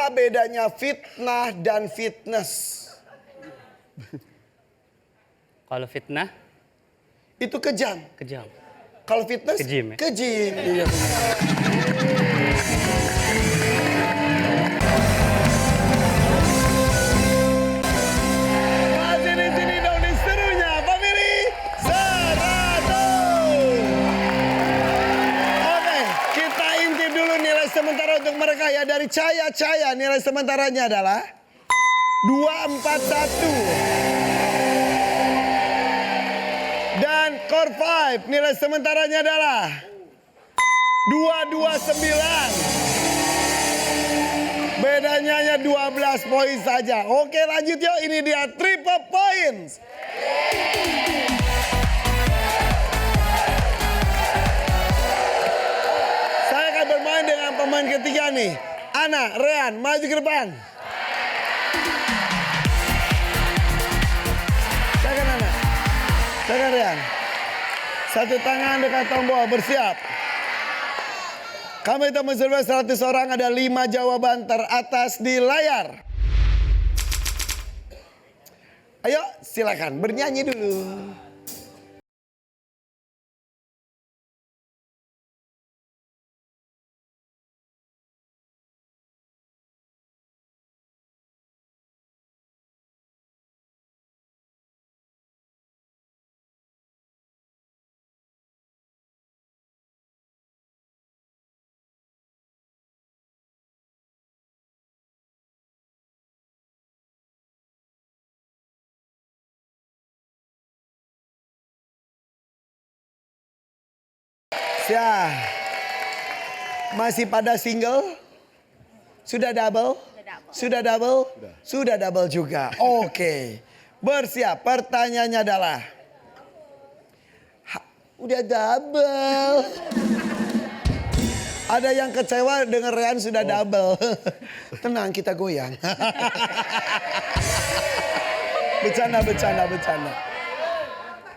Apa bedanya fitnah dan fitness? Kalau fitnah Itu kejam. kejam. Kalau fitness Kejim ya? kejim. Iya, benar. Masih di sini dong di serunya family 100. Oke, kita intip dulu nilai sementara untuk mereka ya. Dari Caya nilai sementaranya adalah 241. Dan Core 5 nilai sementaranya adalah 229. Bedanya hanya 12 poin saja. Oke lanjut yuk, ini dia triple points. Saya akan bermain dengan pemain ketiga nih. Ana, Rehan, maju ke depan. Silakan Ana. Silakan Rehan. Satu tangan dekat tombol, bersiap. Kami teman survei 100 orang, ada 5 jawaban teratas di layar. Ayo silakan bernyanyi dulu. Ya, masih pada single? Sudah double? Sudah double? Sudah double juga. Oke, bersiap. Pertanyaannya adalah, udah double. Ada yang kecewa dengan Rehan sudah double. Tenang, kita goyang. Bercanda.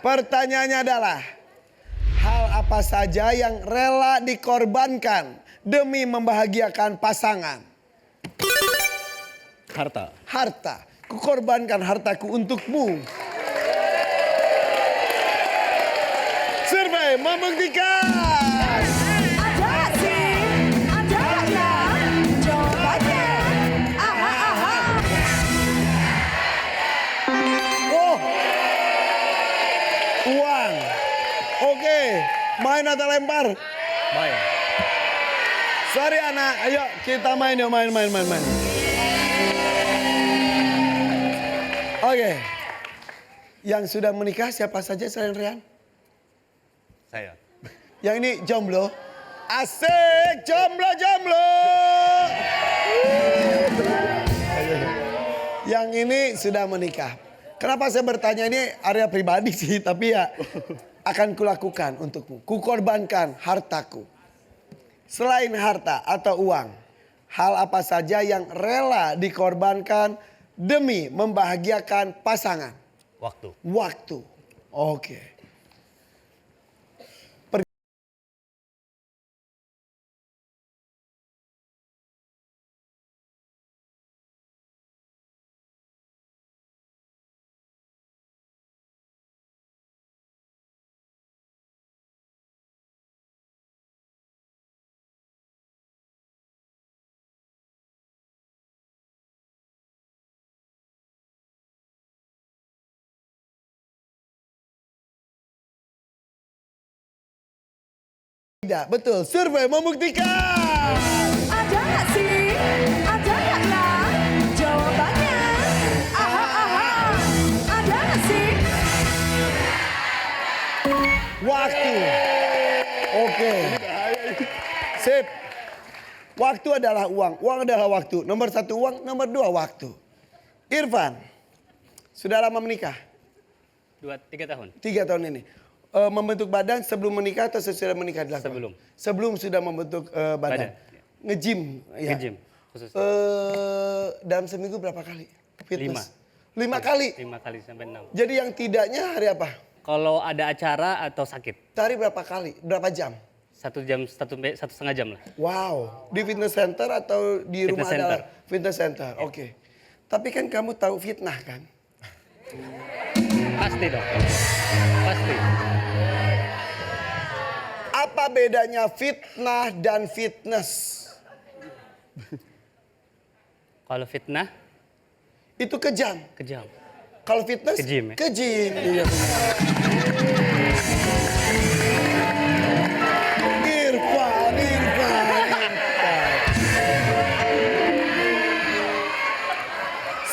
Pertanyaannya adalah, hal apa saja yang rela dikorbankan demi membahagiakan pasangan? Harta. Kukorbankan hartaku untukmu. Survei membuktikan. Ada sih, ada ya, jawabannya. Oh, uang. Oke, main atau lempar? Main. Sorry anak, ayo kita main yuk, main. Oke, yang sudah menikah siapa saja selain Rehan? Saya. Yang ini jomblo? Asik, jomblo. Yang ini sudah menikah. Kenapa saya bertanya, ini area pribadi sih, tapi ya akan kulakukan untukmu. Kukorbankan hartaku. Selain harta atau uang, hal apa saja yang rela dikorbankan demi membahagiakan pasangan? Waktu. Oke. Tidak, betul. Survei membuktikan. Ada nggak sih? Ada nggak ya? Jawabannya. Ada nggak sih? Waktu. Oke. Sip. Waktu adalah uang. Uang adalah waktu. Nomor 1 uang, nomor 2 waktu. Irfan. Sudah lama menikah? 3 tahun. 3 tahun ini. Membentuk badan sebelum menikah atau sesudah menikah dilakukan? Sebelum. Sebelum sudah membentuk badan. Nge-gym. Ya. Nge-gym khusus. Dalam seminggu berapa kali? Fitness? 5 kali? 5 kali sampai 6. Jadi yang tidaknya hari apa? Kalau ada acara atau sakit? Sehari berapa kali? Berapa jam? satu setengah jam lah. Wow, di fitness center atau di rumah Fitness center. ada? Fitness center, oke. Tapi kan kamu tahu fitnah kan? Pasti dong. Pasti. Apa bedanya fitnah dan fitness? Kalau fitnah, Itu kejam. kejam. Kalau fitness? Kejim, ya? Kejim. Iya benar. Irfan.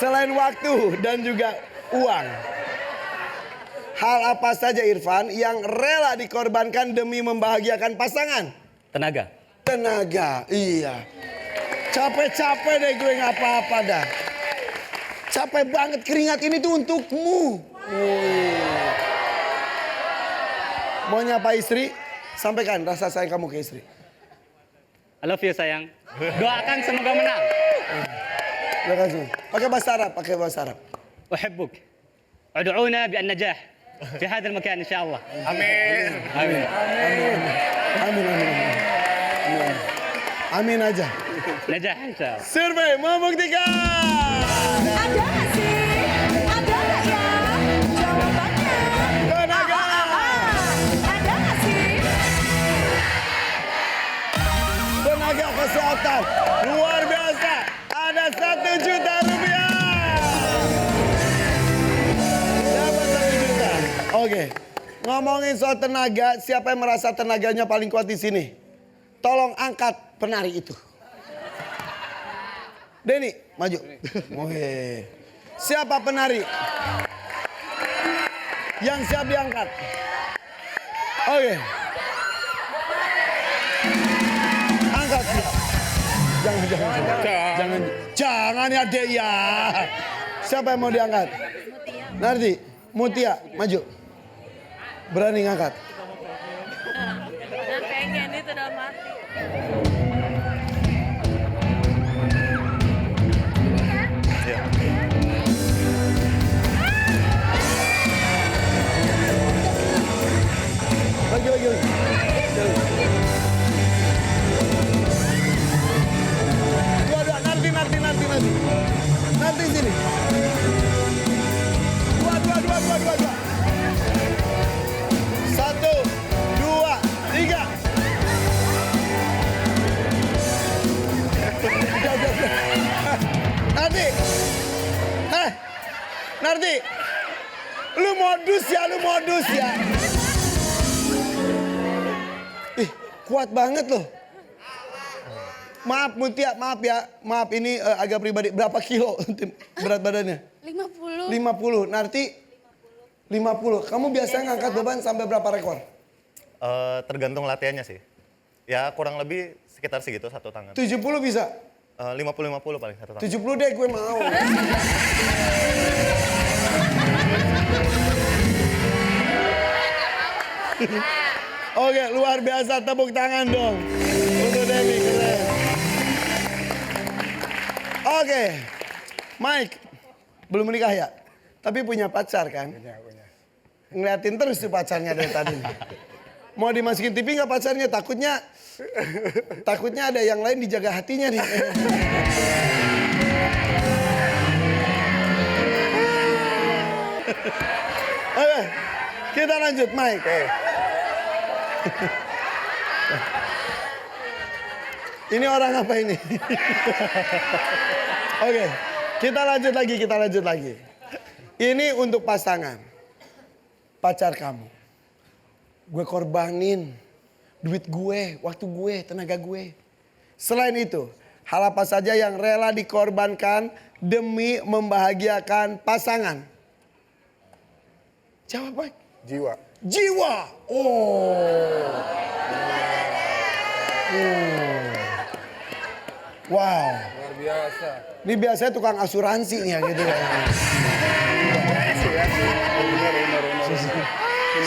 Selain waktu dan juga uang. Hal apa saja Irfan yang rela dikorbankan demi membahagiakan pasangan? Tenaga. Tenaga, iya. Capek-capek deh gue nggak apa-apa dah. Capek banget, keringat ini tuh untukmu. Mau nyapa istri? Sampaikan rasa sayang kamu ke istri. I love you sayang. Doakan semoga menang. Terima kasih. Pakai bahasa Arab, pakai bahasa Arab. أحبك. ادعونا بالنجاح في هذا المكان إن شاء الله. Amin. آمين. Amin, amin, amin. Amin, amin aja. نجاح إن شاء الله. Survei membuktikan. Ada nggak sih? Ada nggak ya? Jawabannya. Tenaga. Ada nggak sih? Tenaga kesehatan luar biasa. Ada 1 juta rupiah. Dapat 1 juta. Oke. Ngomongin soal tenaga, siapa yang merasa tenaganya paling kuat di sini? Tolong angkat penari itu. Denny, maju. Oke. Siapa penari? Yang siap diangkat. Oke. Angkat. Jangan ya dek ya. Siapa yang mau diangkat? Nardi, Mutia, maju. Berani ngangkat. Udah pengen itu udah mati. Lagi. Dua, nanti. Nanti sini. Dua. 1, 2, 3. Nardi. Lu modus ya. Ih, kuat banget loh. Maaf Mutia, maaf ini agak pribadi. Berapa kilo berat badannya? 50. 50. Narti 50. Kamu biasanya ngangkat beban sampai berapa rekor? Tergantung latihannya sih. Ya kurang lebih sekitar segitu satu tangan. 70 bisa? 50-50 paling satu tangan. 70 deh gue mau. Oke, luar biasa, tepuk tangan dong untuk Dewi, keren. Oke, Mike, belum menikah ya? Tapi punya pacar kan? Punya. Ngeliatin terus tuh pacarnya dari tadi. Mau dimasukin TV nggak pacarnya? Takutnya ada yang lain dijaga hatinya nih. Oke, kita lanjut, Mike. Ini orang apa ini? Oke, kita lanjut lagi. Ini untuk pasangan. Pacar kamu. Gue korbanin duit gue, waktu gue, tenaga gue. Selain itu, hal apa saja yang rela dikorbankan demi membahagiakan pasangan? Jawab, Mike. Jiwa. Wow. Luar biasa. Ini biasanya tukang asuransi nih ya gitu ya.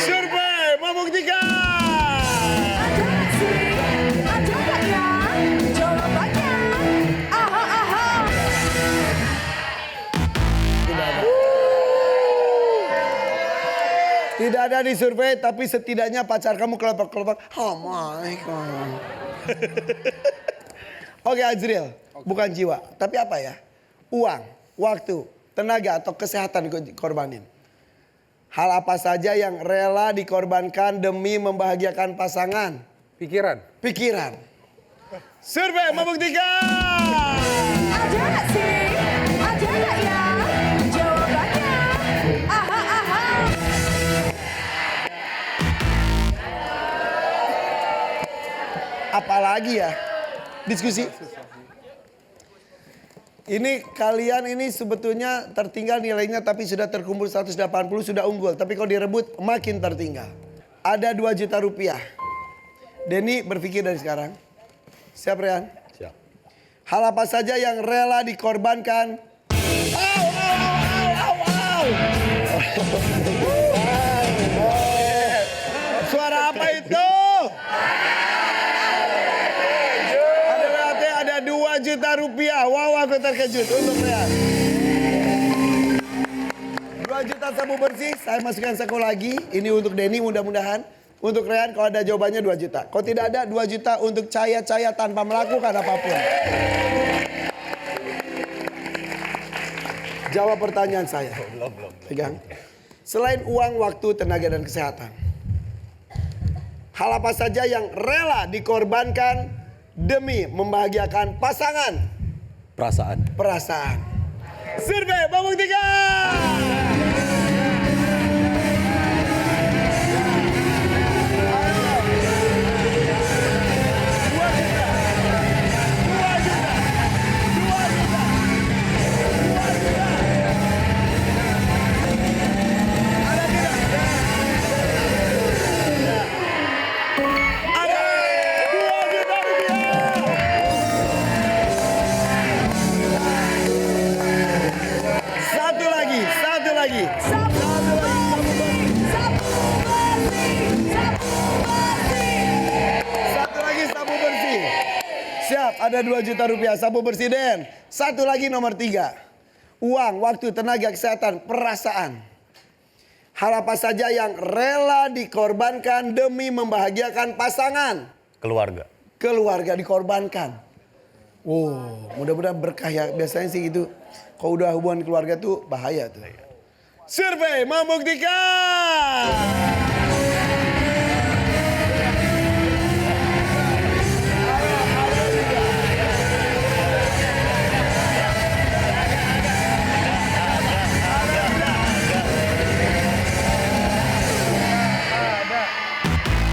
Survei membuktikan. Ada nggak sih? Ada nggak ya? Jawabannya. Aha. Tidak ada di survei, tapi setidaknya pacar kamu kelopak-kelopak. Oh my God. Oke Azriel, bukan jiwa. Tapi apa ya? Uang, waktu, tenaga atau kesehatan dikorbanin. Hal apa saja yang rela dikorbankan demi membahagiakan pasangan? Pikiran. Pikiran. Survei membuktikan. Ada nggak sih? Ada nggak ya? Jawabannya. Aha, aha. Apalagi ya? Diskusi. Ini kalian ini sebetulnya tertinggal nilainya tapi sudah terkumpul 180 sudah unggul. Tapi kalau direbut makin tertinggal. Ada 2 juta rupiah. Denny berpikir dari sekarang. Siap Rian? Siap. Hal apa saja yang rela dikorbankan? Au, au, au, au, au. Suara apa itu? Ada 2 juta rupiah. Wow, aku terkejut untuk Rian. 2 juta sabu bersih. Saya masukkan satu lagi. Ini untuk Denny mudah-mudahan. Untuk Rian kalau ada jawabannya 2 juta. Kalau tidak ada 2 juta untuk Cahaya tanpa melakukan apapun. Jawab pertanyaan saya. Belum. Pegang. Selain uang, waktu, tenaga, dan kesehatan. Hal apa saja yang rela dikorbankan demi membahagiakan pasangan? Perasaan. Perasaan. Survei membuktikan. Satu lagi. Sapu bersih, sapu bersih, sapu bersih. Satu lagi sapu bersih. Siap, ada 2 juta rupiah sapu bersih Den. Satu lagi nomor 3. Uang, waktu, tenaga, kesehatan, perasaan. Hal apa saja yang rela dikorbankan demi membahagiakan pasangan? Keluarga. Keluarga dikorbankan. Wow, mudah-mudahan berkah ya. Biasanya sih gitu. Kalau udah hubungan keluarga tuh bahaya tuh. Survei membuktikan.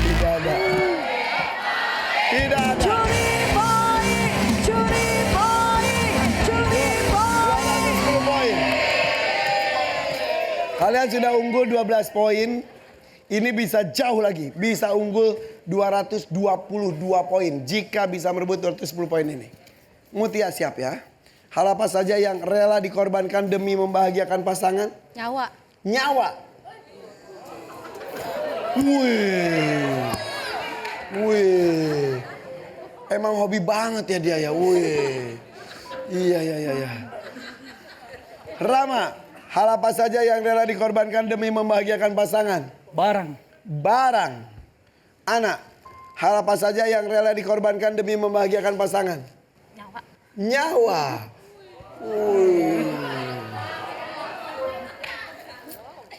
Tidak ada. Tidak ada. Curi poin, curi poin, curi poin. 10 poin. Kalian sudah unggul 12 poin. Ini bisa jauh lagi. Bisa unggul 222 poin. Jika bisa merebut 210 poin ini. Mutia siap ya. Hal apa saja yang rela dikorbankan demi membahagiakan pasangan? Nyawa. Nyawa. Wih. Wih. Emang hobi banget ya dia ya. Wih. Iya. Rama, hal apa saja yang rela dikorbankan demi membahagiakan pasangan? Barang. Barang. Anak, hal apa saja yang rela dikorbankan demi membahagiakan pasangan? Nyawa. Nyawa. Wih.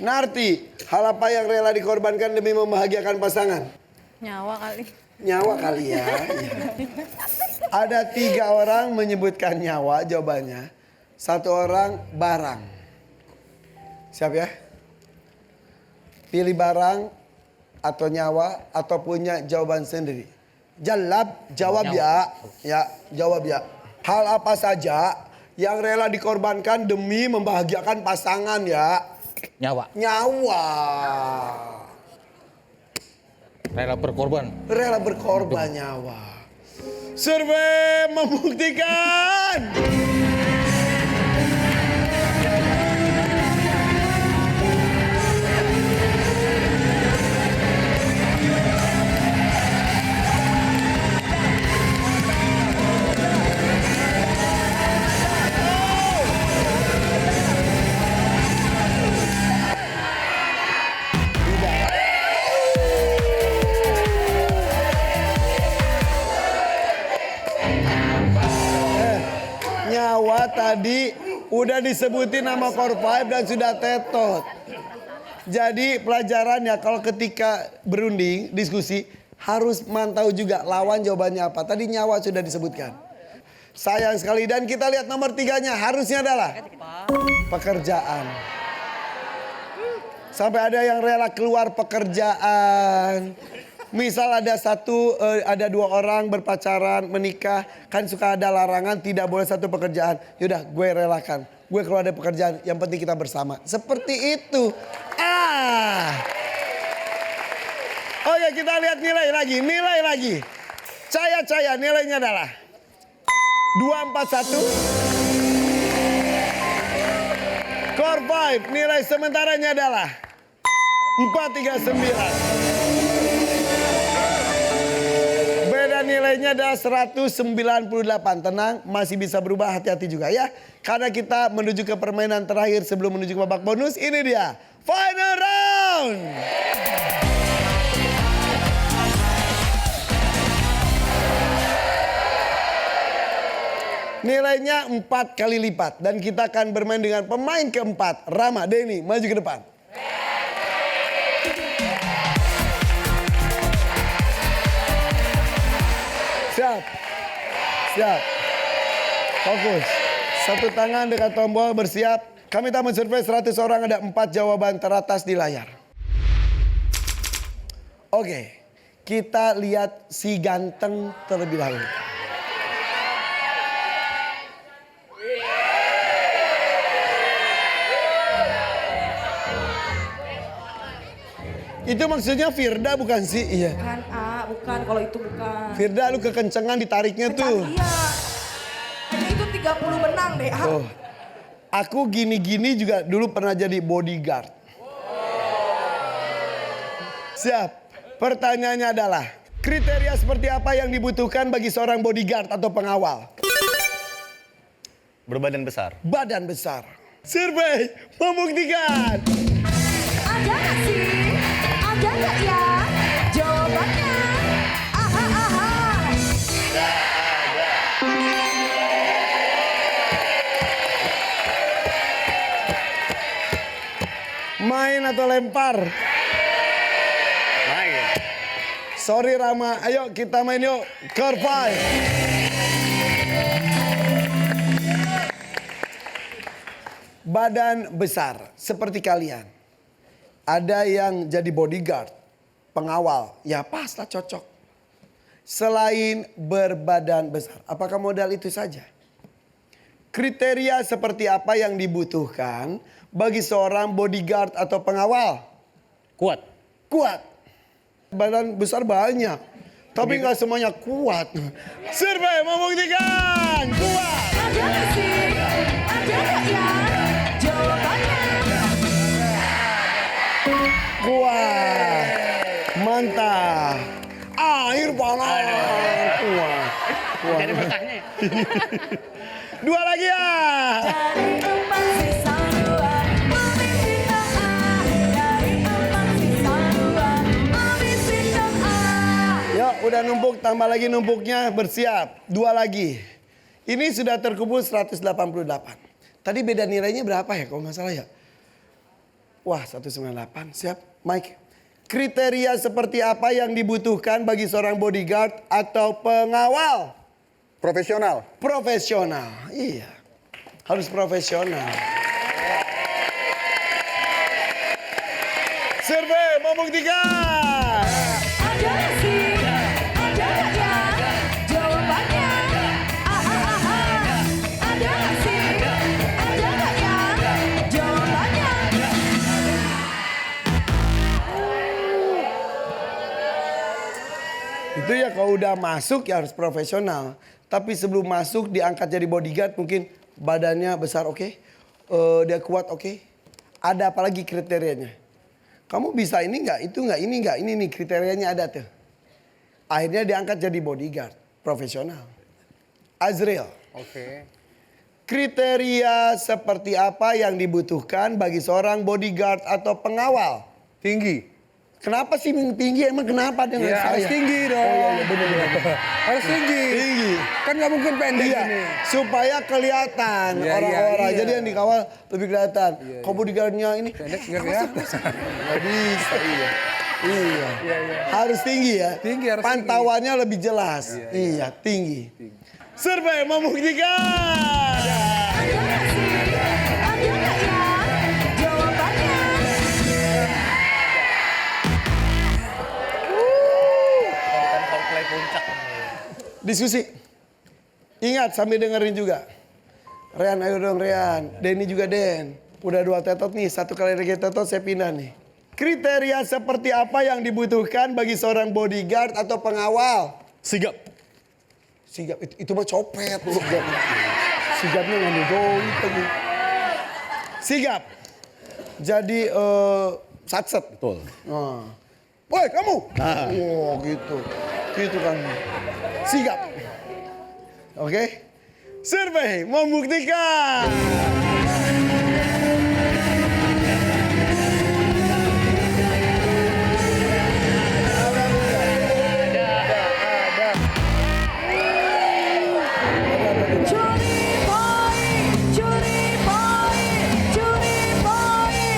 Narti, hal apa yang rela dikorbankan demi membahagiakan pasangan? Nyawa kali. Nyawa kali ya. Iya. Ada 3 orang menyebutkan nyawa jawabannya. 1 orang barang. Siap ya? Pilih barang atau nyawa atau punya jawaban sendiri. Jawab ya. Ya, jawab ya. Hal apa saja yang rela dikorbankan demi membahagiakan pasangan ya? Nyawa. Nyawa. Rela berkorban. Rela berkorban nyawa. Survei membuktikan. Tidak. Nyawa tadi udah disebutin nama core 5 dan sudah tetot. Jadi pelajarannya kalau ketika berunding, diskusi, harus mantau juga lawan jawabannya apa. Tadi nyawa sudah disebutkan. Sayang sekali, dan kita lihat nomor 3-nya harusnya adalah pekerjaan. Sampai ada yang rela keluar pekerjaan. Misal ada dua orang berpacaran, menikah, kan suka ada larangan tidak boleh satu pekerjaan. Yaudah, gue relakan. Gue keluar dari pekerjaan, yang penting kita bersama. Seperti itu. Oke, kita lihat nilai lagi. Caya nilainya adalah 241. Core 5 nilai sementaranya adalah 439. Beda nilainya adalah 198. Tenang, masih bisa berubah, hati-hati juga ya. Karena kita menuju ke permainan terakhir sebelum menuju ke babak bonus. Ini dia, final round. Nilainya 4 kali lipat. Dan kita akan bermain dengan pemain keempat. Rama, Denny, maju ke depan. Siap. Fokus. Satu tangan dekat tombol, bersiap. Kami tak mensurvei 100 orang, ada 4 jawaban teratas di layar. Oke, kita lihat si ganteng terlebih dahulu. Itu maksudnya Firda bukan sih? Iya. Bukan, bukan. Kalau itu bukan. Firda, lu kekencengan ditariknya tuh. Iya. Kayaknya itu 30 menang deh. Oh. Aku gini-gini juga dulu pernah jadi bodyguard. Siap. Pertanyaannya adalah, kriteria seperti apa yang dibutuhkan bagi seorang bodyguard atau pengawal? Berbadan besar. Badan besar. Survei membuktikan. Ada nggak sih? Ada nggak ya? Jawabannya. Main atau lempar? Main. Sorry Rama, ayo kita main yuk. Core 5. Badan besar seperti kalian. Ada yang jadi bodyguard, pengawal, ya paslah cocok. Selain berbadan besar, apakah modal itu saja? Kriteria seperti apa yang dibutuhkan bagi seorang bodyguard atau pengawal? Kuat. Kuat. Badan besar banyak, tapi nggak semuanya kuat. Survei membuktikan kuat. Ada nggak sih? Ada nggak ya? Jawabannya. Kuat. Mantap. Air panas. Kuat. Kuat. Jadi bertanya ya. Dua lagi ya. Dari 4 sisa 2. Memimpin doa. Dari 4 sisa 2. Memimpin doa. Yuk udah numpuk, tambah lagi numpuknya, bersiap. Dua lagi. Ini sudah terkumpul 188. Tadi beda nilainya berapa ya kalau nggak salah ya? Wah 198, siap. Mike. Kriteria seperti apa yang dibutuhkan bagi seorang bodyguard atau pengawal? Profesional. Profesional, iya. Harus profesional. Survei membuktikan. Ada nggak sih? Ada nggak ya? Jawabannya. Ada nggak sih? Ada nggak ya? Jawabannya. Itu ya kalau udah masuk ya harus profesional. Tapi sebelum masuk diangkat jadi bodyguard mungkin badannya besar oke. Dia kuat oke. Ada apa lagi kriterianya? Kamu bisa ini nggak, itu nggak, ini nggak, ini nih kriterianya ada tuh. Akhirnya diangkat jadi bodyguard, profesional. Azril. Oke. Kriteria seperti apa yang dibutuhkan bagi seorang bodyguard atau pengawal? Tinggi. Kenapa sih tinggi? Emang kenapa dengan Ya, saya? harus tinggi dong. Oh iya, iya benar. Harus tinggi. Tinggi. Kan nggak mungkin pendek Iya, gini. supaya kelihatan Iya, orang-orang. iya. Jadi yang dikawal lebih kelihatan. Kok bodyguardnya ini Pendek nggak kelihatan. nggak bisa. Iya. Harus tinggi ya. Tinggi, harus tinggi. Pantauannya lebih jelas. Iya, tinggi. Survei membuktikan. Ada nggak sih? Ada nggak ya? Jawabannya. Konten foreplay puncak. Diskusi. Ingat sambil dengerin juga. Rian, ayo dong Rian. Denny juga Den. Udah 2 tetot nih, 1 kali lagi tetot saya pindah nih. Kriteria seperti apa yang dibutuhkan bagi seorang bodyguard atau pengawal? Sigap. Sigap, itu mah copet. Sigap. Sigapnya ngambil duit lagi. Sigap. Jadi satset. Betul. Nah. Woi kamu. Oh gitu. Gitu kan. Sigap. Oke. Survei membuktikan. Curi poin, curi poin, curi poin.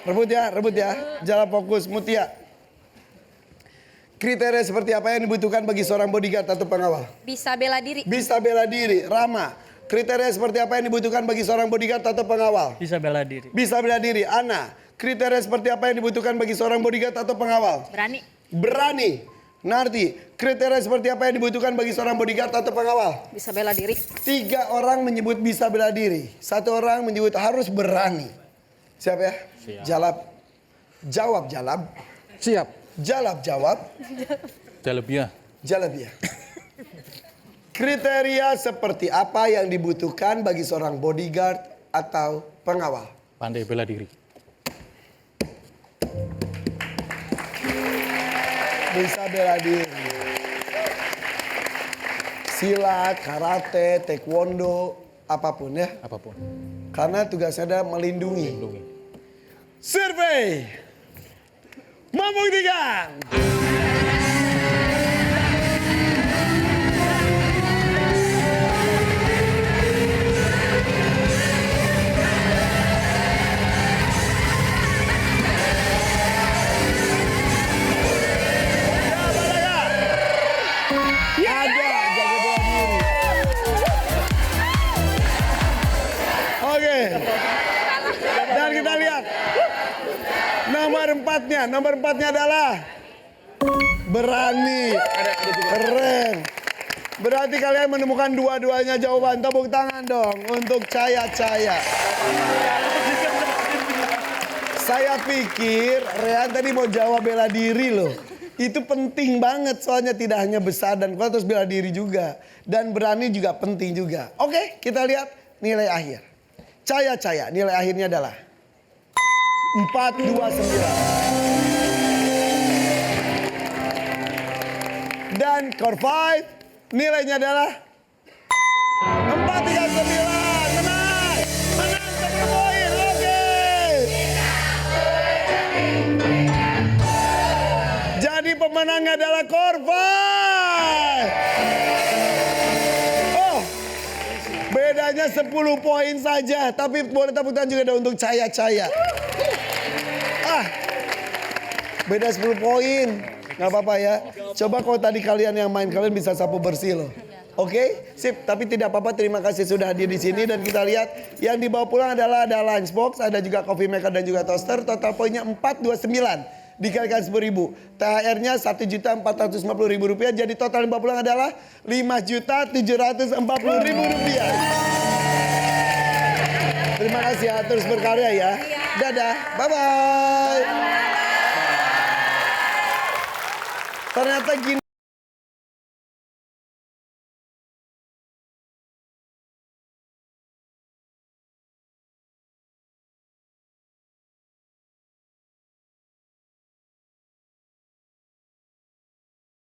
Rebut ya. Jalan fokus, Mutia. Kriteria seperti apa yang dibutuhkan bagi seorang bodyguard atau pengawal? Bisa bela diri. Bisa bela diri, Rama. Kriteria seperti apa yang dibutuhkan bagi seorang bodyguard atau pengawal? Bisa bela diri. Bisa bela diri, Ana. Kriteria seperti apa yang dibutuhkan bagi seorang bodyguard atau pengawal? Berani. Berani. Narti, kriteria seperti apa yang dibutuhkan bagi seorang bodyguard atau pengawal? Bisa bela diri. 3 orang menyebut bisa bela diri. 1 orang menyebut harus berani. Siap ya? Jalap. Jawab jalap. Siap. Jalap jawab. Jalebia. Jalap ya. Kriteria seperti apa yang dibutuhkan bagi seorang bodyguard atau pengawal? Pandai bela diri. Bisa bela diri. Silat, karate, taekwondo, apapun ya. Apapun. Karena tugasnya adalah melindungi. Lindungi. Survei membuktikan. Ada jago bela diri. Oke. Dan kita lihat nomor 4-nya adalah berani. Keren. Berarti kalian menemukan dua-duanya jawaban. Tepuk tangan dong untuk Caya-Caya. Saya pikir Rehan tadi mau jawab bela diri loh. Itu penting banget soalnya tidak hanya besar dan kuat, terus bela diri juga. Dan berani juga penting juga. Oke, kita lihat nilai akhir. Caya-Caya nilai akhirnya adalah 429. Dan Core 5 nilainya adalah 439. Menang! Menang 10 poin. Oke. Jadi pemenangnya adalah Core 5. Oh, bedanya 10 poin saja. Tapi boleh tepuk tangan juga ada untuk Caya-Caya. Beda 10 poin. Nggak apa-apa ya. Coba kalau tadi kalian yang main, kalian bisa sapu bersih loh. Oke, sip. Tapi tidak apa-apa. Terima kasih sudah hadir di sini. Dan kita lihat yang dibawa pulang adalah ada lunchbox, ada juga coffee maker dan juga toaster. Total poinnya 429. Dikalikan 10.000. THR-nya Rp1.450.000. Jadi total yang dibawa pulang adalah Rp5.740.000. Terima kasih ya. Terus berkarya ya. Dadah. Bye-bye. Ternyata gini.